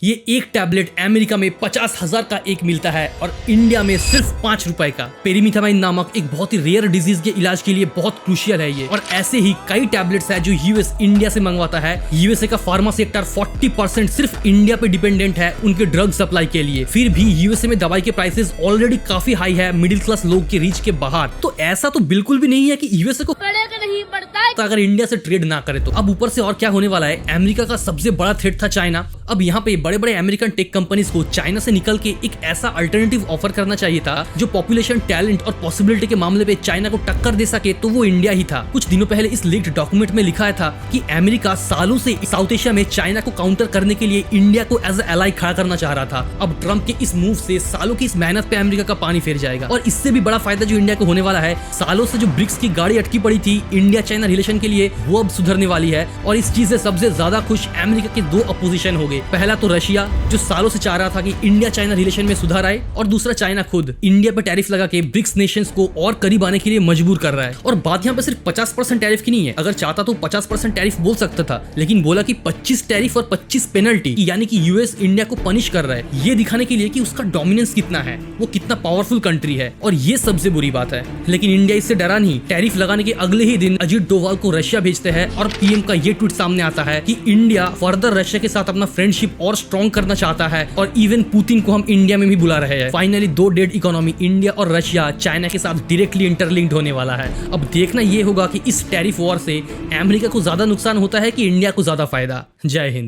ये एक tablet America में 50,000 का एक मिलता है और इंडिया में सिर्फ 5 रुपए का। पेरीमिथामाइन नामक एक बहुत ही रेयर डिजीज के इलाज के लिए बहुत क्रूशियल है ये। और ऐसे ही कई टैबलेट्स है जो यूएस इंडिया से मंगवाता है। यूएसए का फार्मा सेक्टर 40% सिर्फ इंडिया पे डिपेंडेंट है उनके ड्रग सप्लाई के लिए। फिर भी यूएसए में दवाई के प्राइसेस ऑलरेडी काफी हाई है, मिडिल क्लास लोग के रीच के बाहर। तो ऐसा तो बिल्कुल भी नहीं है कि यूएसए को नहीं पड़ता है तो अगर इंडिया से ट्रेड ना करे तो। अब ऊपर से और क्या होने वाला है, अमेरिका का सबसे बड़ा थ्रेट था चाइना। अब यहाँ पे बड़े बड़े अमेरिकन टेक कंपनीज को चाइना से निकल के एक ऐसा अल्टरनेटिव ऑफर करना चाहिए था जो पॉपुलेशन, टैलेंट और पॉसिबिलिटी के मामले पे चाइना को टक्कर दे सके, तो वो इंडिया ही था। कुछ दिनों पहले इस लीक्ड डॉक्यूमेंट में लिखा था कि अमेरिका सालों से साउथ एशिया में चाइना को काउंटर करने के लिए इंडिया को एज ए एलाई खड़ा करना चाह रहा था। अब ट्रम्प के इस मूव से सालों की इस मेहनत पे अमेरिका का पानी फिर जाएगा। और इससे भी बड़ा फायदा जो इंडिया को होने वाला है, सालों से जो ब्रिक्स की गाड़ी अटकी पड़ी थी इंडिया चाइना रिलेशन के लिए, वो अब सुधरने वाली है। और इस चीज से सबसे ज्यादा खुश अमेरिका के दो अपोजिशन हो गए। पहला तो रशिया जो सालों से चाह रहा था कि इंडिया चाइना रिलेशन में सुधार आए, और दूसरा चाइना खुद इंडिया पे टैरिफ लगा के ब्रिक्स नेशंस को और करीब आने के लिए मजबूर कर रहा है। और बात यहाँ पे सिर्फ 50% टैरिफ की नहीं है। अगर चाहता तो 50% टैरिफ बोल सकता था, लेकिन बोला कि 25 टैरिफ और 25 पेनल्टी, यानी कि यूएस इंडिया को पनिश कर रहा है, ये दिखाने के लिए कि उसका डोमिनेंस कितना है, वो कितना पावरफुल कंट्री है। और ये सबसे बुरी बात है। लेकिन इंडिया इससे डरा नहीं। टैरिफ लगाने के अगले ही दिन अजीत डोभाल को रशिया भेजते हैं और पीएम का ये ट्वीट सामने आता है कि इंडिया फर्दर रशिया के साथ अपना फ्रेंडशिप और स्ट्रॉन्ग करना चाहता है, और इवन पुतिन को हम इंडिया में भी बुला रहे हैं। फाइनली दो डेड इकोनॉमी इंडिया और रशिया चाइना के साथ डायरेक्टली इंटरलिंक्ड होने वाला है। अब देखना ये होगा कि इस टैरिफ वॉर से अमेरिका को ज्यादा नुकसान होता है कि इंडिया को ज्यादा फायदा। जय हिंद।